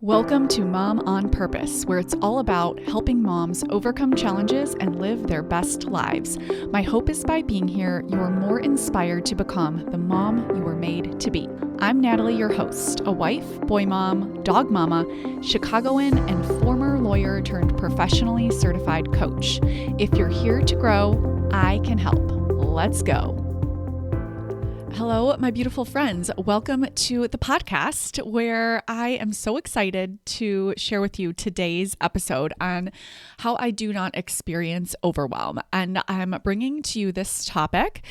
Welcome to Mom on Purpose, where it's all about helping moms overcome challenges and live their best lives. My hope is by being here, you're more inspired to become the mom you were made to be. I'm Natalie, your host, a wife, boy mom, dog mama, Chicagoan, and former lawyer turned professionally certified coach. If you're here to grow, I can help. Let's go. Hello, my beautiful friends. Welcome to the podcast where I am so excited to share with you today's episode on how I do not experience overwhelm. And I'm bringing to you this topic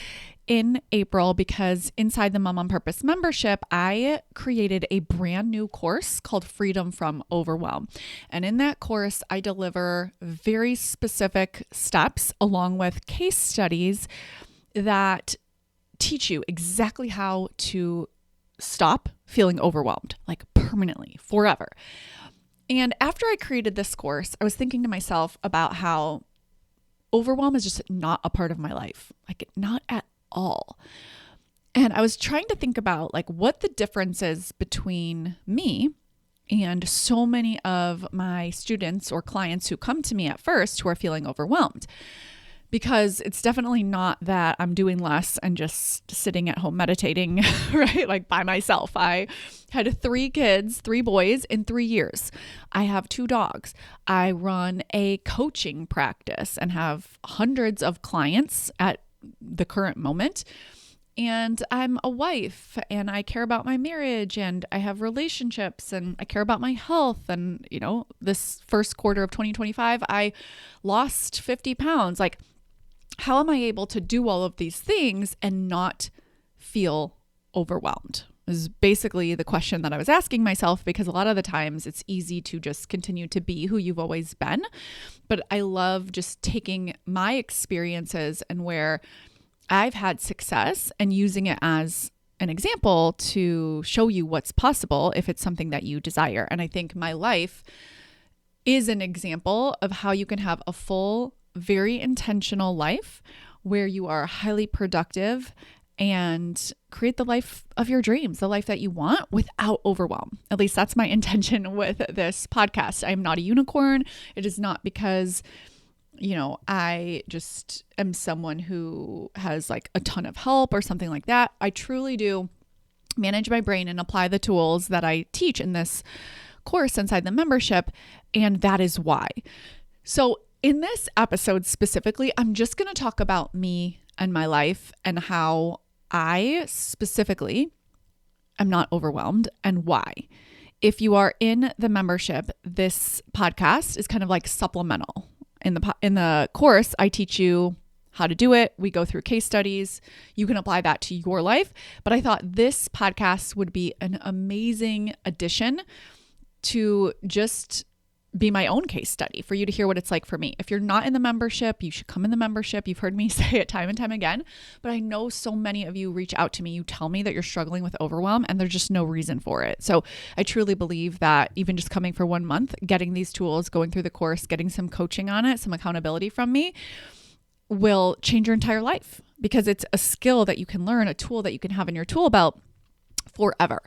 in April because inside the Mom on Purpose membership, I created a brand new course called Freedom from Overwhelm. And in that course, I deliver very specific steps along with case studies that teach you exactly how to stop feeling overwhelmed, like permanently, forever. And after I created this course, I was thinking to myself about how overwhelm is just not a part of my life, like not at all. And I was trying to think about like what the difference is between me and so many of my students or clients who come to me at first who are feeling overwhelmed. Because it's definitely not that I'm doing less and just sitting at home meditating, right? Like by myself. I had 3 kids, 3 boys in 3 years. I have 2 dogs. I run a coaching practice and have hundreds of clients at the current moment. And I'm a wife and I care about my marriage and I have relationships and I care about my health. And, you know, this first quarter of 2025, I lost 50 pounds. Like, how am I able to do all of these things and not feel overwhelmed? Is basically the question that I was asking myself, because a lot of the times it's easy to just continue to be who you've always been. But I love just taking my experiences and where I've had success and using it as an example to show you what's possible if it's something that you desire. And I think my life is an example of how you can have a full, very intentional life where you are highly productive and create the life of your dreams, the life that you want without overwhelm. At least that's my intention with this podcast. I am not a unicorn. It is not because, you know, I just am someone who has like a ton of help or something like that. I truly do manage my brain and apply the tools that I teach in this course inside the membership. And that is why. So in this episode specifically, I'm just going to talk about me and my life and how I specifically am not overwhelmed and why. If you are in the membership, this podcast is kind of like supplemental. In the course, I teach you how to do it. We go through case studies. You can apply that to your life. But I thought this podcast would be an amazing addition to just be my own case study for you to hear what it's like for me. If you're not in the membership, you should come in the membership. You've heard me say it time and time again, but I know so many of you reach out to me. You tell me that you're struggling with overwhelm and there's just no reason for it. So I truly believe that even just coming for 1 month, getting these tools, going through the course, getting some coaching on it, some accountability from me will change your entire life, because it's a skill that you can learn, a tool that you can have in your tool belt forever.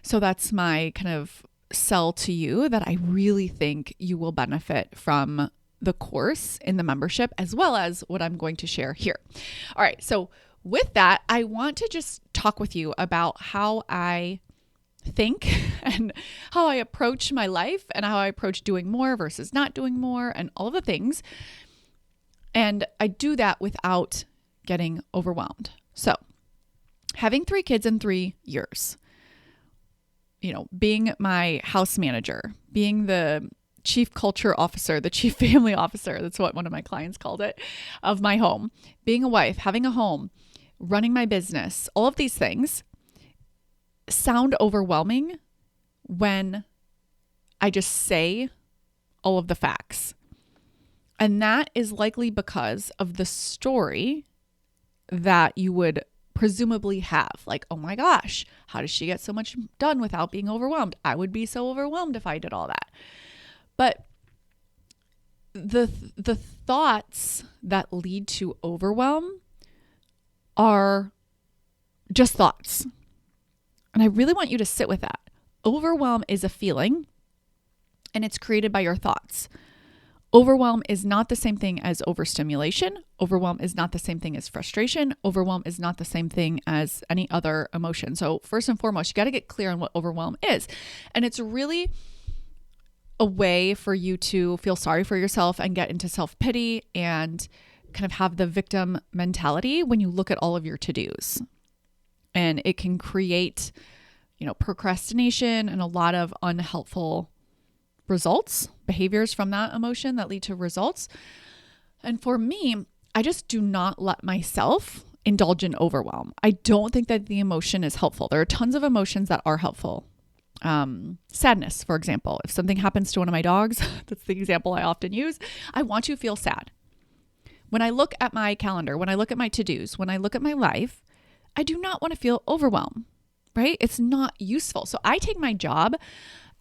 So that's my kind of sell to you, that I really think you will benefit from the course in the membership, as well as what I'm going to share here. All right. So with that, I want to just talk with you about how I think and how I approach my life and how I approach doing more versus not doing more and all of the things. And I do that without getting overwhelmed. So having 3 kids in 3 years, you know, being my house manager, being the chief culture officer, the chief family officer, that's what one of my clients called it, of my home, being a wife, having a home, running my business, all of these things sound overwhelming when I just say all of the facts. And that is likely because of the story that you would presumably have. Like, oh my gosh, how does she get so much done without being overwhelmed? I would be so overwhelmed if I did all that. But the thoughts that lead to overwhelm are just thoughts. And I really want you to sit with that. Overwhelm is a feeling. and it's created by your thoughts. Overwhelm is not the same thing as overstimulation. Overwhelm is not the same thing as frustration. Overwhelm is not the same thing as any other emotion. So first and foremost, you got to get clear on what overwhelm is. And it's really a way for you to feel sorry for yourself and get into self-pity and kind of have the victim mentality when you look at all of your to-dos. And it can create, procrastination and a lot of unhelpful results, behaviors from that emotion that lead to results. And for me, I just do not let myself indulge in overwhelm. I don't think that the emotion is helpful. There are tons of emotions that are helpful. Sadness, for example. If something happens to one of my dogs, that's the example I often use, I want to feel sad. When I look at my calendar, when I look at my to-dos, when I look at my life, I do not want to feel overwhelmed, right? It's not useful. So I take my job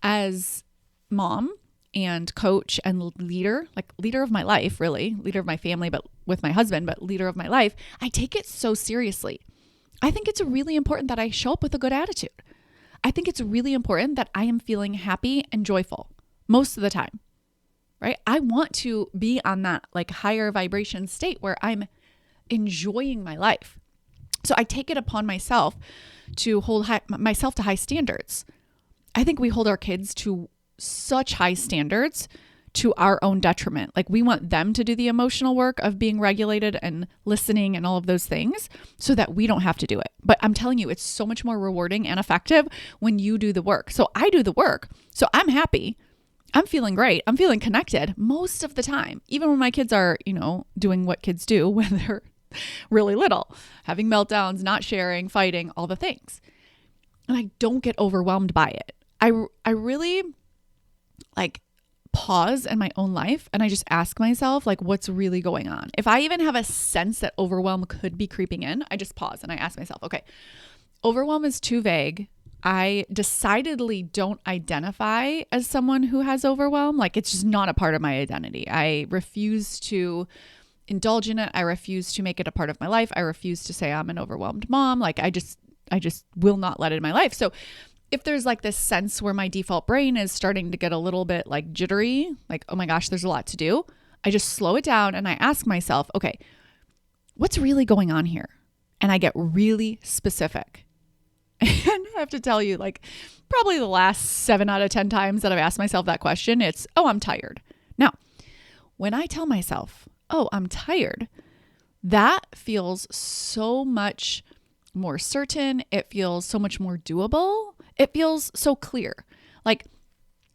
as mom and coach and leader, like leader of my life, really, leader of my family, but with my husband, but leader of my life. I take it so seriously. I think it's really important that I show up with a good attitude. I think it's really important that I am feeling happy and joyful most of the time, right? I want to be on that like higher vibration state where I'm enjoying my life. So I take it upon myself to hold myself to high standards. I think we hold our kids to such high standards to our own detriment. Like we want them to do the emotional work of being regulated and listening and all of those things so that we don't have to do it. But I'm telling you, it's so much more rewarding and effective when you do the work. So I do the work. So I'm happy. I'm feeling great. I'm feeling connected most of the time, even when my kids are, doing what kids do when they're really little, having meltdowns, not sharing, fighting, all the things. And I don't get overwhelmed by it. I really pause in my own life and I just ask myself what's really going on. If I even have a sense that overwhelm could be creeping in, I just pause and I ask myself, okay, overwhelm is too vague. I decidedly don't identify as someone who has overwhelm. It's just not a part of my identity. I refuse to indulge in it. I refuse to make it a part of my life. I refuse to say I'm an overwhelmed mom. I just will not let it in my life. So if there's this sense where my default brain is starting to get a little bit jittery, oh my gosh, there's a lot to do, I just slow it down and I ask myself, okay, what's really going on here? And I get really specific. And I have to tell you, probably the last 7 out of 10 times that I've asked myself that question, it's, oh, I'm tired. Now, when I tell myself, oh, I'm tired, that feels so much more certain. It feels so much more doable. It feels so clear.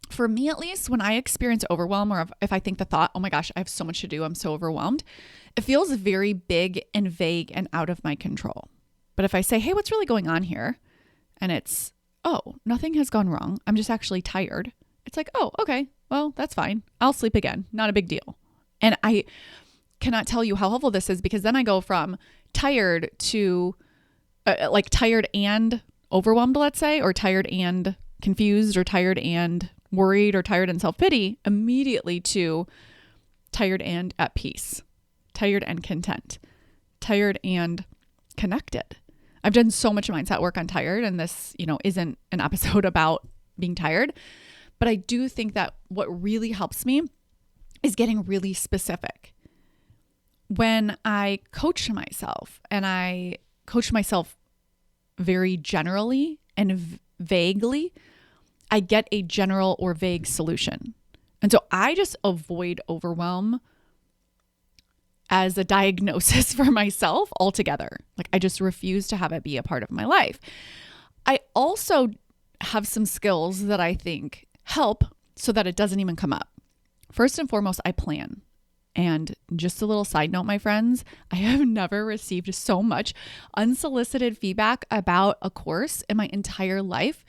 For me, at least, when I experience overwhelm or if I think the thought, oh my gosh, I have so much to do, I'm so overwhelmed, it feels very big and vague and out of my control. But if I say, hey, what's really going on here? And it's, oh, nothing has gone wrong. I'm just actually tired. It's oh, okay, well, that's fine. I'll sleep again. Not a big deal. And I cannot tell you how helpful this is because then I go from tired to tired and overwhelmed, let's say, or tired and confused or tired and worried or tired and self-pity immediately to tired and at peace, tired and content, tired and connected. I've done so much mindset work on tired, and this, isn't an episode about being tired, but I do think that what really helps me is getting really specific. When I coach myself and I coach myself very generally and vaguely, I get a general or vague solution. And so I just avoid overwhelm as a diagnosis for myself altogether. I just refuse to have it be a part of my life. I also have some skills that I think help so that it doesn't even come up. First and foremost, I plan. And just a little side note, my friends, I have never received so much unsolicited feedback about a course in my entire life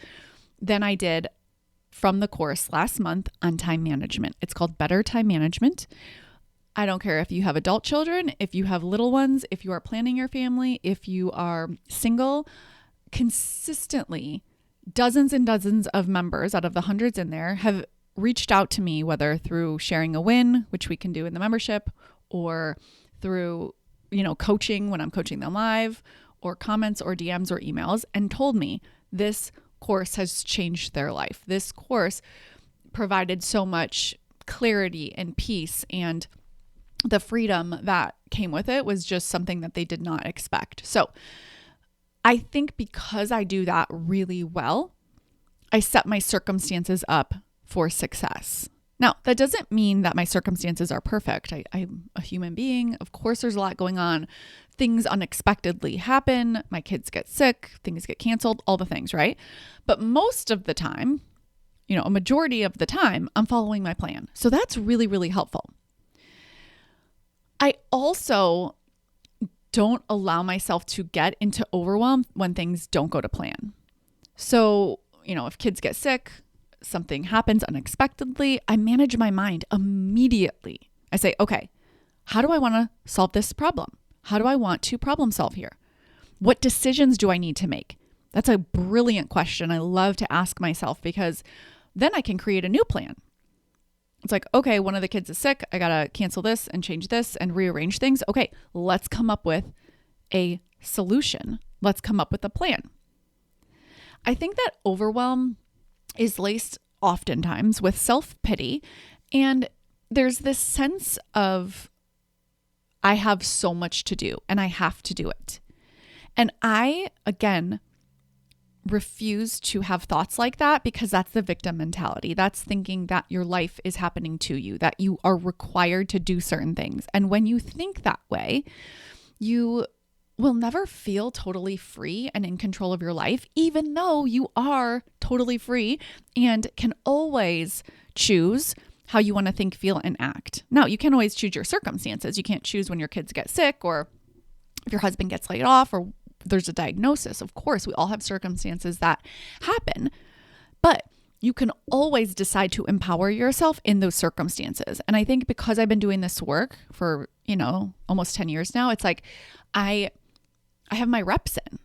than I did from the course last month on time management. It's called Better Time Management. I don't care if you have adult children, if you have little ones, if you are planning your family, if you are single, consistently dozens and dozens of members out of the hundreds in there have reached out to me, whether through sharing a win, which we can do in the membership, or through, coaching when I'm coaching them live, or comments or DMs or emails, and told me this course has changed their life. This course provided so much clarity and peace, and the freedom that came with it was just something that they did not expect. So I think because I do that really well, I set my circumstances up for success. Now, that doesn't mean that my circumstances are perfect. I'm a human being. Of course, there's a lot going on. Things unexpectedly happen. My kids get sick. Things get canceled, all the things, right? But most of the time, a majority of the time, I'm following my plan. So that's really, really helpful. I also don't allow myself to get into overwhelm when things don't go to plan. So, if kids get sick, something happens unexpectedly, I manage my mind immediately. I say, okay, how do I want to solve this problem? How do I want to problem solve here? What decisions do I need to make? That's a brilliant question I love to ask myself, because then I can create a new plan. It's like, okay, one of the kids is sick. I got to cancel this and change this and rearrange things. Okay, let's come up with a solution. Let's come up with a plan. I think that overwhelm is laced oftentimes with self-pity. And there's this sense of, I have so much to do and I have to do it. And I, again, refuse to have thoughts like that, because that's the victim mentality. That's thinking that your life is happening to you, that you are required to do certain things. And when you think that way, you will never feel totally free and in control of your life, even though you are totally free and can always choose how you want to think, feel, and act. Now, you can always choose your circumstances. You can't choose when your kids get sick, or if your husband gets laid off, or there's a diagnosis. Of course, we all have circumstances that happen, but you can always decide to empower yourself in those circumstances. And I think because I've been doing this work for, almost 10 years now, it's like I have my reps in.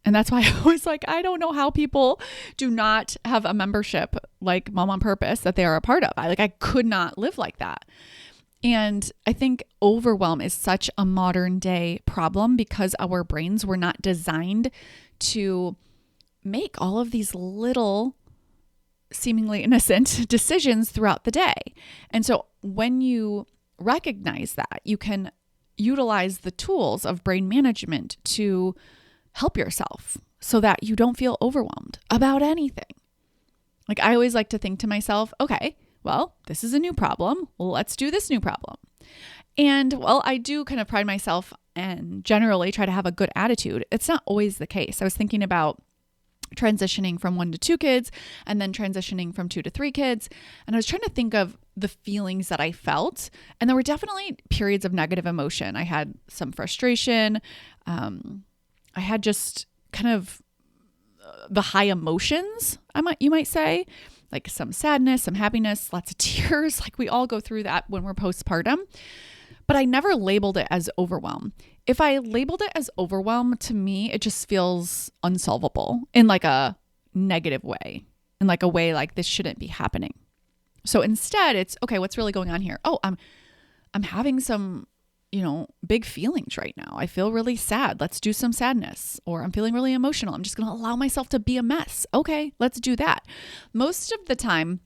And that's why I was like, I don't know how people do not have a membership like Mom on Purpose that they are a part of. I could not live like that. And I think overwhelm is such a modern day problem, because our brains were not designed to make all of these little seemingly innocent decisions throughout the day. And so when you recognize that, you can utilize the tools of brain management to help yourself so that you don't feel overwhelmed about anything. I always like to think to myself, okay, well, this is a new problem. Well, let's do this new problem. And I do kind of pride myself and generally try to have a good attitude. It's not always the case. I was thinking about transitioning from 1 to 2 kids and then transitioning from 2 to 3 kids. And I was trying to think of the feelings that I felt. And there were definitely periods of negative emotion. I had some frustration. I had just kind of the high emotions, you might say, like some sadness, some happiness, lots of tears. We all go through that when we're postpartum. But I never labeled it as overwhelm. If I labeled it as overwhelm, to me, it just feels unsolvable in a negative way, in a way like this shouldn't be happening. So instead, it's, okay, what's really going on here? Oh, I'm having some, big feelings right now. I feel really sad. Let's do some sadness. Or I'm feeling really emotional. I'm just going to allow myself to be a mess. Okay, let's do that. Most of the time,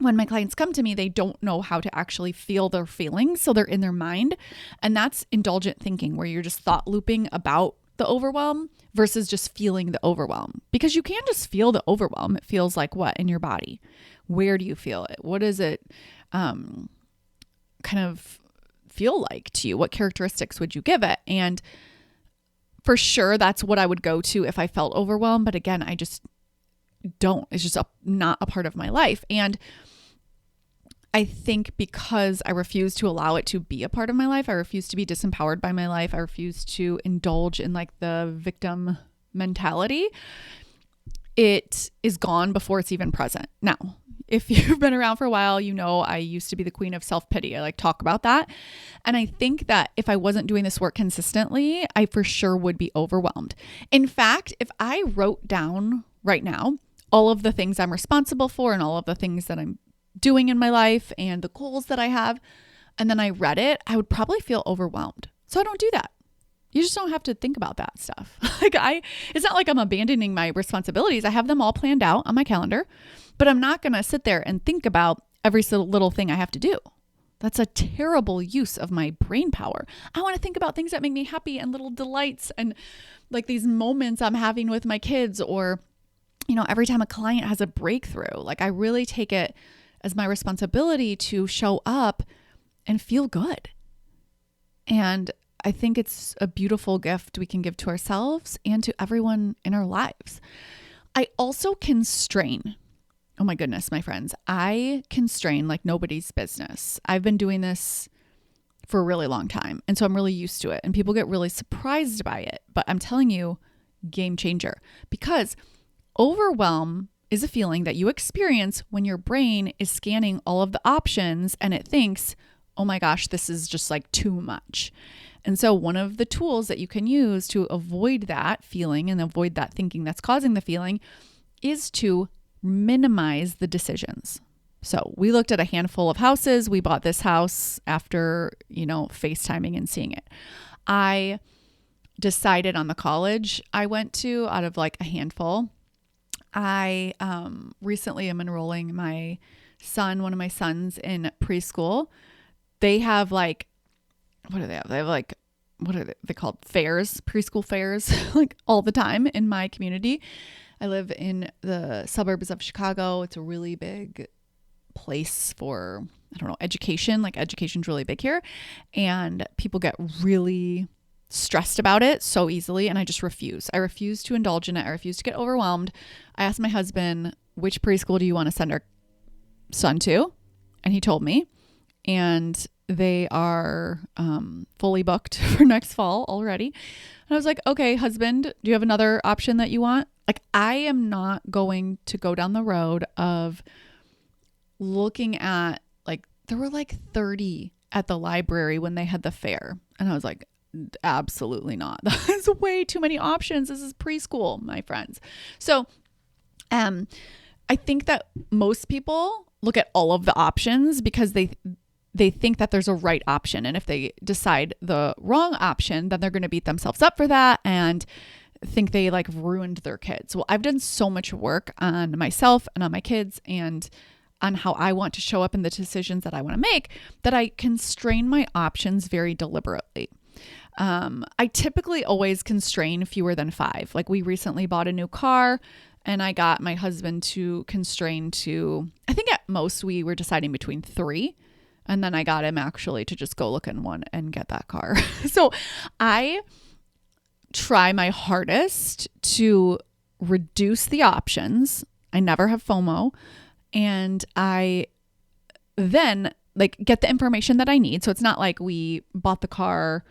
when my clients come to me, they don't know how to actually feel their feelings. So they're in their mind. And that's indulgent thinking, where you're just thought looping about the overwhelm versus just feeling the overwhelm. Because you can just feel the overwhelm. It feels like what in your body? Where do you feel it? What does it kind of feel like to you? What characteristics would you give it? And for sure, that's what I would go to if I felt overwhelmed. But again, I just don't. It's just not a part of my life. And I think because I refuse to allow it to be a part of my life, I refuse to be disempowered by my life, I refuse to indulge in the victim mentality, it is gone before it's even present. Now, if you've been around for a while, I used to be the queen of self-pity. I talk about that. And I think that if I wasn't doing this work consistently, I for sure would be overwhelmed. In fact, if I wrote down right now all of the things I'm responsible for and all of the things that I'm doing in my life and the goals that I have, and then I read it, I would probably feel overwhelmed. So I don't do that. You just don't have to think about that stuff. It's not like I'm abandoning my responsibilities. I have them all planned out on my calendar. But I'm not going to sit there and think about every little thing I have to do. That's a terrible use of my brain power. I want to think about things that make me happy and little delights and like these moments I'm having with my kids, or, every time a client has a breakthrough. Like, I really take it as my responsibility to show up and feel good. And I think it's a beautiful gift we can give to ourselves and to everyone in our lives. I also constrain. Oh my goodness, my friends. I constrain like nobody's business. I've been doing this for a really long time. And so I'm really used to it. And people get really surprised by it. But I'm telling you, game changer. Because overwhelm is a feeling that you experience when your brain is scanning all of the options and it thinks, oh my gosh, this is just like too much. And so one of the tools that you can use to avoid that feeling and avoid that thinking that's causing the feeling is to minimize the decisions. So we looked at a handful of houses. We bought this house after, FaceTiming and seeing it. I decided on the college I went to out of like a handful. I recently am enrolling one of my sons in preschool. They have like, what do they have? They have like, what are they called? Fairs, preschool fairs, like all the time in my community. I live in the suburbs of Chicago. It's a really big place for, education. Like, education's really big here, and people get really stressed about it so easily. And I just refuse. I refuse to indulge in it. I refuse to get overwhelmed. I asked my husband, which preschool do you want to send our son to? And he told me, and they are fully booked for next fall already. And I was like, okay, husband, do you have another option that you want? Like, I am not going to go down the road of looking at, like, there were like 30 at the library when they had the fair. And I was like, absolutely not. That's way too many options. This is preschool, my friends. So I think that most people look at all of the options because they think that there's a right option. And if they decide the wrong option, then they're going to beat themselves up for that and think they like ruined their kids. Well, I've done so much work on myself and on my kids and on how I want to show up in the decisions that I want to make that I constrain my options very deliberately. I typically always constrain fewer than 5. Like, we recently bought a new car and I got my husband to constrain to, I think at most we were deciding between 3. And then I got him actually to just go look in one and get that car. So I try my hardest to reduce the options. I never have FOMO. And I then like get the information that I need. So it's not like we bought the car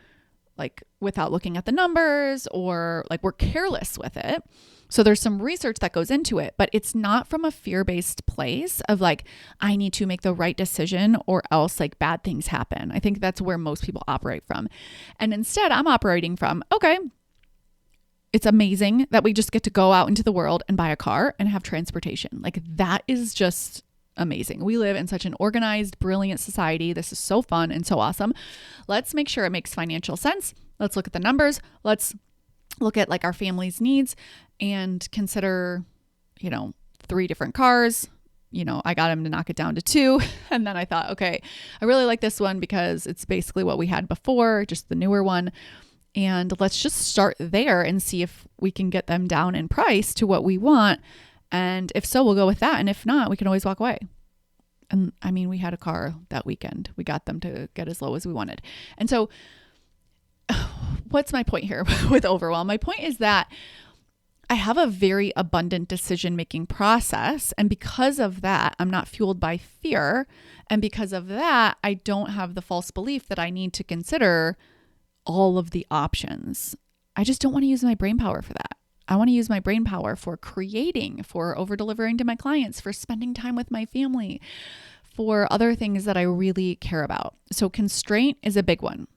like without looking at the numbers or like we're careless with it. So there's some research that goes into it, but it's not from a fear-based place of like, I need to make the right decision or else like bad things happen. I think that's where most people operate from. And instead I'm operating from, okay, it's amazing that we just get to go out into the world and buy a car and have transportation. Like, that is just amazing. We live in such an organized, brilliant society. This is so fun and so awesome. Let's make sure it makes financial sense. Let's look at the numbers. Let's look at like our family's needs and consider, 3 different cars. I got him to knock it down to 2. And then I thought, okay, I really like this one because it's basically what we had before, just the newer one. And let's just start there and see if we can get them down in price to what we want. And if so, we'll go with that. And if not, we can always walk away. And I mean, we had a car that weekend. We got them to get as low as we wanted. And so what's my point here with overwhelm? My point is that I have a very abundant decision-making process. And because of that, I'm not fueled by fear. And because of that, I don't have the false belief that I need to consider all of the options. I just don't want to use my brain power for that. I want to use my brain power for creating, for over-delivering to my clients, for spending time with my family, for other things that I really care about. So constraint is a big one.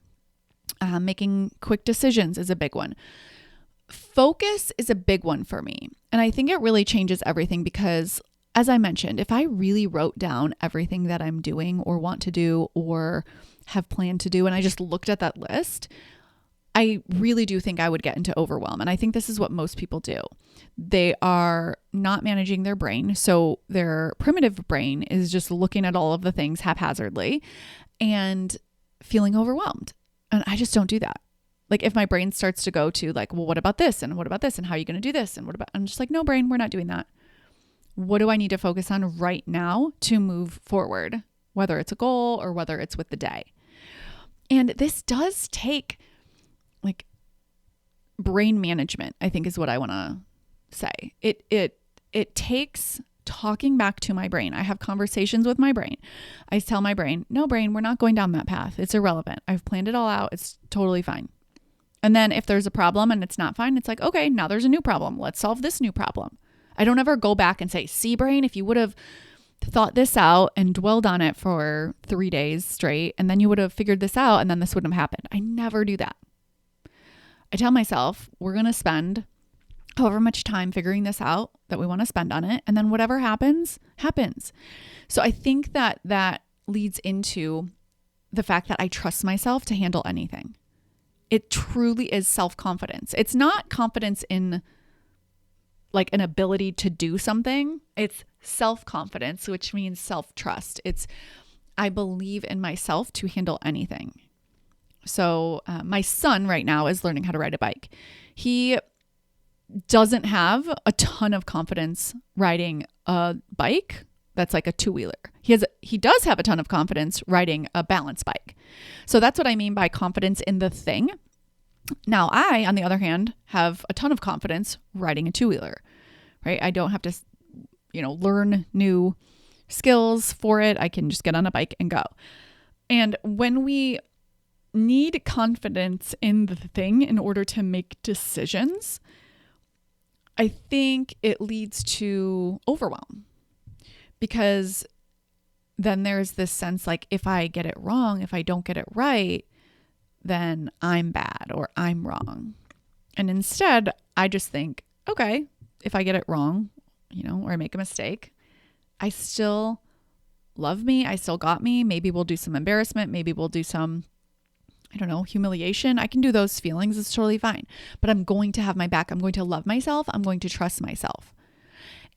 Making quick decisions is a big one. Focus is a big one for me. And I think it really changes everything because, as I mentioned, if I really wrote down everything that I'm doing or want to do or have planned to do, and I just looked at that list, I really do think I would get into overwhelm. And I think this is what most people do. They are not managing their brain. So their primitive brain is just looking at all of the things haphazardly and feeling overwhelmed. And I just don't do that. Like if my brain starts to go to like, well, what about this? And what about this? And how are you going to do this? And what about, I'm just like, no, brain, we're not doing that. What do I need to focus on right now to move forward, whether it's a goal or whether it's with the day? And this does take like brain management, I think is what I want to say. It takes talking back to my brain. I have conversations with my brain. I tell my brain, no, brain, we're not going down that path. It's irrelevant. I've planned it all out. It's totally fine. And then if there's a problem and it's not fine, it's like, okay, now there's a new problem. Let's solve this new problem. I don't ever go back and say, see, brain, if you would have thought this out and dwelled on it for 3 days straight, and then you would have figured this out and then this wouldn't have happened. I never do that. I tell myself, we're going to spend however much time figuring this out that we want to spend on it. And then whatever happens, happens. So I think that that leads into the fact that I trust myself to handle anything. It truly is self-confidence. It's not confidence in like an ability to do something. It's self-confidence, which means self-trust. It's I believe in myself to handle anything. So my son right now is learning how to ride a bike. He doesn't have a ton of confidence riding a bike that's like a two-wheeler. He does have a ton of confidence riding a balance bike. So that's what I mean by confidence in the thing. Now I, on the other hand, have a ton of confidence riding a two-wheeler, right? I don't have to, learn new skills for it. I can just get on a bike and go. And when we need confidence in the thing in order to make decisions, I think it leads to overwhelm, because then there's this sense like if I get it wrong, if I don't get it right, then I'm bad or I'm wrong. And instead, I just think, okay, if I get it wrong, or I make a mistake, I still love me. I still got me. Maybe we'll do some embarrassment. Maybe we'll do some, humiliation. I can do those feelings. It's totally fine. But I'm going to have my back. I'm going to love myself. I'm going to trust myself.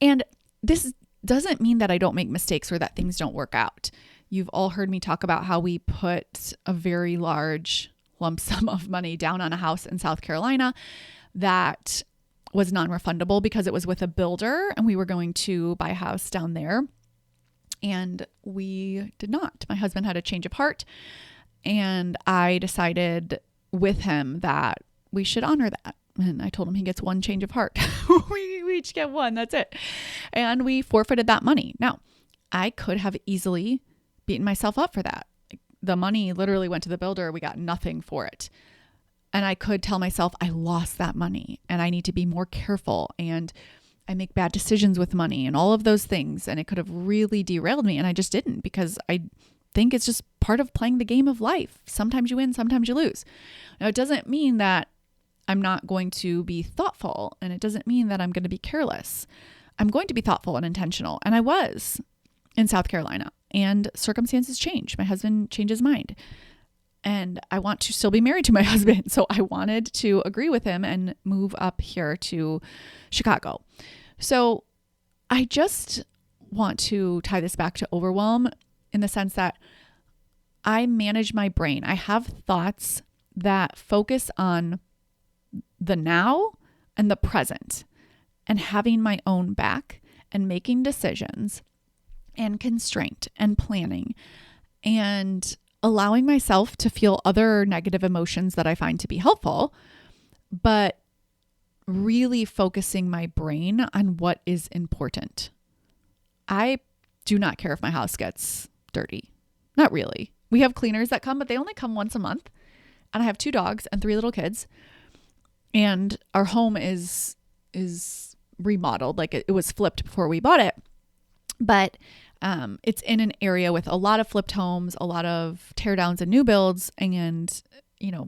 And this doesn't mean that I don't make mistakes or that things don't work out. You've all heard me talk about how we put a very large lump sum of money down on a house in South Carolina that was non-refundable because it was with a builder and we were going to buy a house down there. And we did not. My husband had a change of heart. And I decided with him that we should honor that. And I told him he gets one change of heart. we each get one. That's it. And we forfeited that money. Now, I could have easily beaten myself up for that. The money literally went to the builder. We got nothing for it. And I could tell myself I lost that money and I need to be more careful and I make bad decisions with money and all of those things. And it could have really derailed me. And I just didn't, because I think it's just part of playing the game of life. Sometimes you win, sometimes you lose. Now, it doesn't mean that I'm not going to be thoughtful, and it doesn't mean that I'm going to be careless. I'm going to be thoughtful and intentional. And I was in South Carolina, and circumstances change. My husband changed his mind, and I want to still be married to my husband. So I wanted to agree with him and move up here to Chicago. So I just want to tie this back to overwhelm, in the sense that I manage my brain. I have thoughts that focus on the now and the present and having my own back and making decisions and constraint and planning and allowing myself to feel other negative emotions that I find to be helpful, but really focusing my brain on what is important. I do not care if my house gets dirty. Not really. We have cleaners that come, but they only come once a month. And I have 2 dogs and 3 little kids. And our home is remodeled. Like it was flipped before we bought it. But it's in an area with a lot of flipped homes, a lot of tear downs and new builds. And,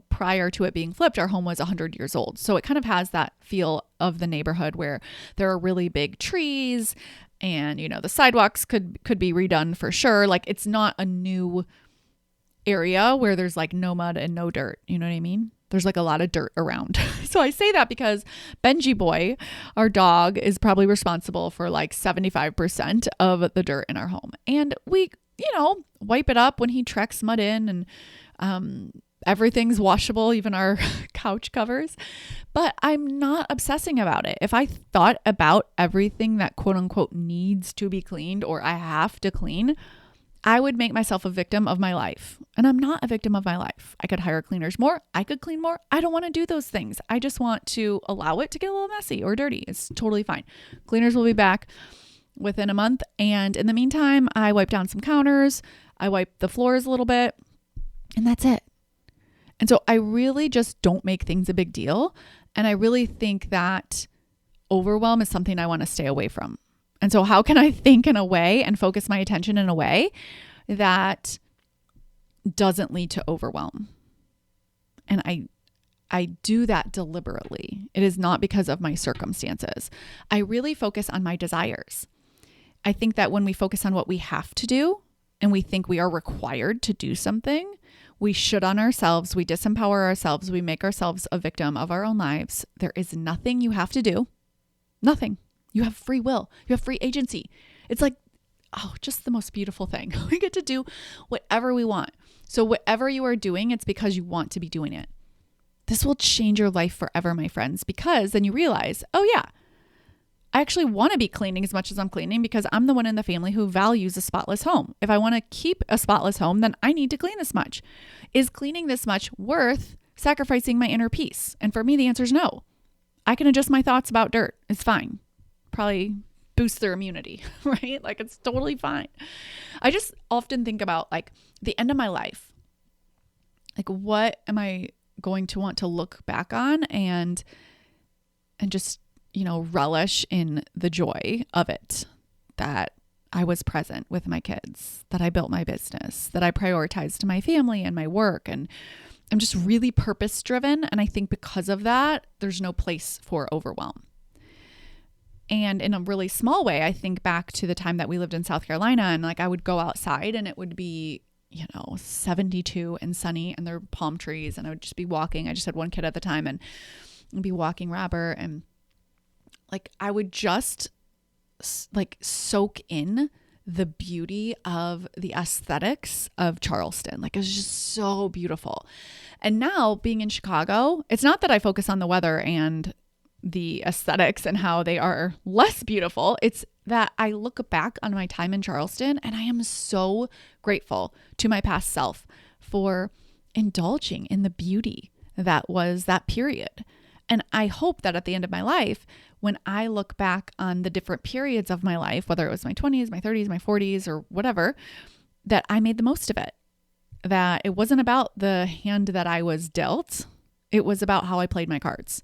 prior to it being flipped, our home was 100 years old. So it kind of has that feel of the neighborhood where there are really big trees and, the sidewalks could be redone for sure. Like it's not a new area where there's like no mud and no dirt. You know what I mean? There's like a lot of dirt around. So I say that because Benji boy, our dog, is probably responsible for like 75% of the dirt in our home. And we, wipe it up when he treks mud in, and everything's washable, even our couch covers. But I'm not obsessing about it. If I thought about everything that quote unquote needs to be cleaned or I have to clean, I would make myself a victim of my life. And I'm not a victim of my life. I could hire cleaners more. I could clean more. I don't want to do those things. I just want to allow it to get a little messy or dirty. It's totally fine. Cleaners will be back within a month. And in the meantime, I wipe down some counters. I wipe the floors a little bit, and that's it. And so I really just don't make things a big deal. And I really think that overwhelm is something I want to stay away from. And so how can I think in a way and focus my attention in a way that doesn't lead to overwhelm? And I do that deliberately. It is not because of my circumstances. I really focus on my desires. I think that when we focus on what we have to do and we think we are required to do something, we should on ourselves, we disempower ourselves, we make ourselves a victim of our own lives. There is nothing you have to do. Nothing. You have free will. You have free agency. It's like, just the most beautiful thing. We get to do whatever we want. So whatever you are doing, it's because you want to be doing it. This will change your life forever, my friends, because then you realize, oh yeah, I actually want to be cleaning as much as I'm cleaning because I'm the one in the family who values a spotless home. If I want to keep a spotless home, then I need to clean this much. Is cleaning this much worth sacrificing my inner peace? And for me, the answer is no. I can adjust my thoughts about dirt. It's fine. Probably boost their immunity, right? Like it's totally fine. I just often think about like the end of my life. Like what am I going to want to look back on and just, relish in the joy of it, that I was present with my kids, that I built my business, that I prioritized my family and my work. And I'm just really purpose driven. And I think because of that, there's no place for overwhelm. And in a really small way, I think back to the time that we lived in South Carolina, and like I would go outside and it would be, 72 and sunny, and there were palm trees, and I would just be walking. I just had one kid at the time, and I'd be walking Robert, and like I would just like soak in the beauty of the aesthetics of Charleston. Like it was just so beautiful. And now being in Chicago, it's not that I focus on the weather and the aesthetics and how they are less beautiful. It's that I look back on my time in Charleston and I am so grateful to my past self for indulging in the beauty that was that period. And I hope that at the end of my life, when I look back on the different periods of my life, whether it was my 20s, my 30s, my 40s, or whatever, that I made the most of it. That it wasn't about the hand that I was dealt. It was about how I played my cards.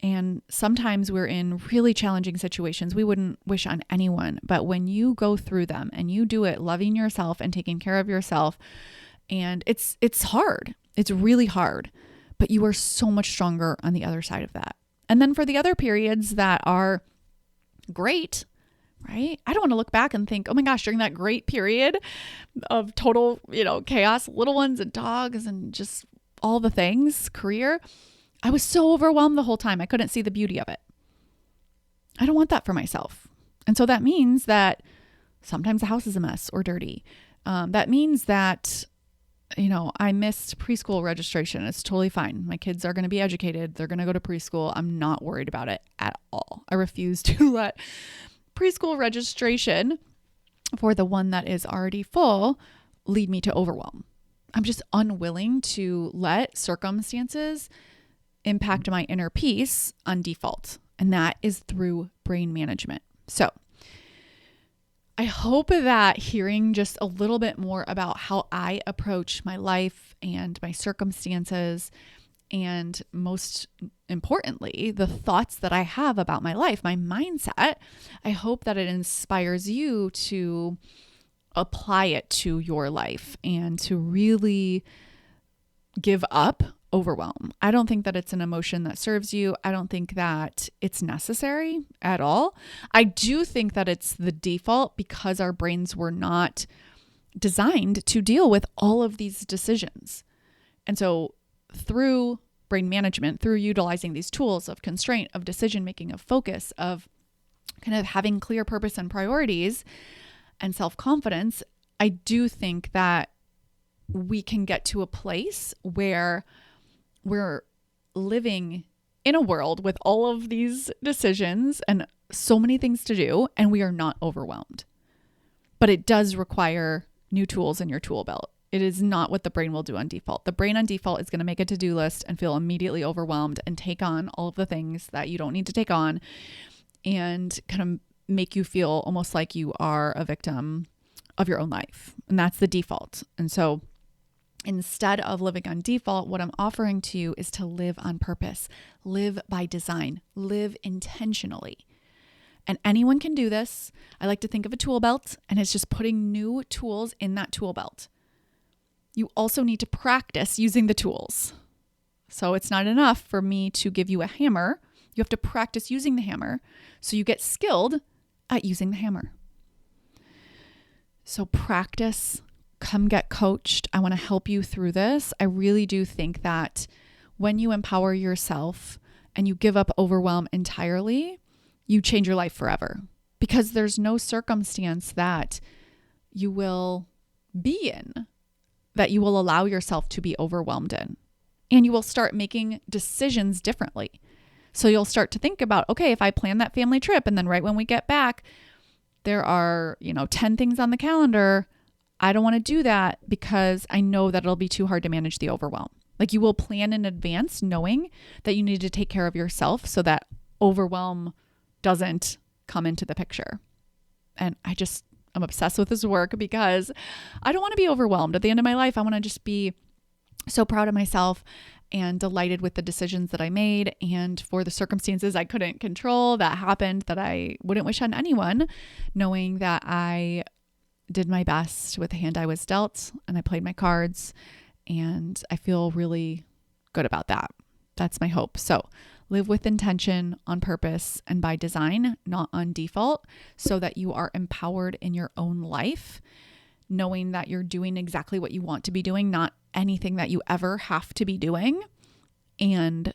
And sometimes we're in really challenging situations we wouldn't wish on anyone. But when you go through them and you do it loving yourself and taking care of yourself, and it's hard. It's really hard. But you are so much stronger on the other side of that. And then for the other periods that are great, right? I don't want to look back and think, oh my gosh, during that great period of total, chaos, little ones and dogs and just all the things, career, I was so overwhelmed the whole time. I couldn't see the beauty of it. I don't want that for myself. And so that means that sometimes the house is a mess or dirty. That means that, I missed preschool registration. It's totally fine. My kids are going to be educated. They're going to go to preschool. I'm not worried about it at all. I refuse to let preschool registration for the one that is already full lead me to overwhelm. I'm just unwilling to let circumstances impact my inner peace on default. And that is through brain management. So I hope that hearing just a little bit more about how I approach my life and my circumstances, and most importantly, the thoughts that I have about my life, my mindset, I hope that it inspires you to apply it to your life and to really give up overwhelm. I don't think that it's an emotion that serves you. I don't think that it's necessary at all. I do think that it's the default because our brains were not designed to deal with all of these decisions. And so through brain management, through utilizing these tools of constraint, of decision making, of focus, of kind of having clear purpose and priorities and self-confidence, I do think that we can get to a place where we're living in a world with all of these decisions and so many things to do, and we are not overwhelmed. But it does require new tools in your tool belt. It is not what the brain will do on default. The brain on default is going to make a to-do list and feel immediately overwhelmed and take on all of the things that you don't need to take on and kind of make you feel almost like you are a victim of your own life. And that's the default. And so instead of living on default, what I'm offering to you is to live on purpose, live by design, live intentionally. And anyone can do this. I like to think of a tool belt, and it's just putting new tools in that tool belt. You also need to practice using the tools. So it's not enough for me to give you a hammer. You have to practice using the hammer so you get skilled at using the hammer. So practice, come get coached. I want to help you through this. I really do think that when you empower yourself and you give up overwhelm entirely, you change your life forever, because there's no circumstance that you will be in that you will allow yourself to be overwhelmed in. And you will start making decisions differently. So you'll start to think about, okay, if I plan that family trip and then right when we get back, there are, 10 things on the calendar, I don't want to do that because I know that it'll be too hard to manage the overwhelm. Like, you will plan in advance knowing that you need to take care of yourself so that overwhelm doesn't come into the picture. And I'm obsessed with this work because I don't want to be overwhelmed. At the end of my life, I want to just be so proud of myself and delighted with the decisions that I made and for the circumstances I couldn't control that happened that I wouldn't wish on anyone, knowing that I did my best with the hand I was dealt and I played my cards, and I feel really good about that. That's my hope. So live with intention, on purpose, and by design, not on default, so that you are empowered in your own life, knowing that you're doing exactly what you want to be doing, not anything that you ever have to be doing. And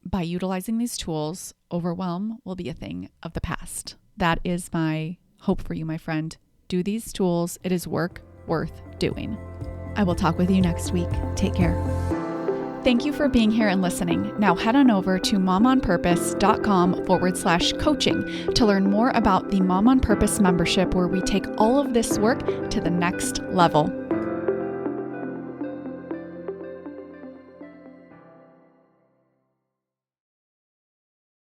by utilizing these tools, overwhelm will be a thing of the past. That is my hope for you, my friend. Do these tools. It is work worth doing. I will talk with you next week. Take care. Thank you for being here and listening. Now head on over to momonpurpose.com/coaching to learn more about the Mom on Purpose membership, where we take all of this work to the next level.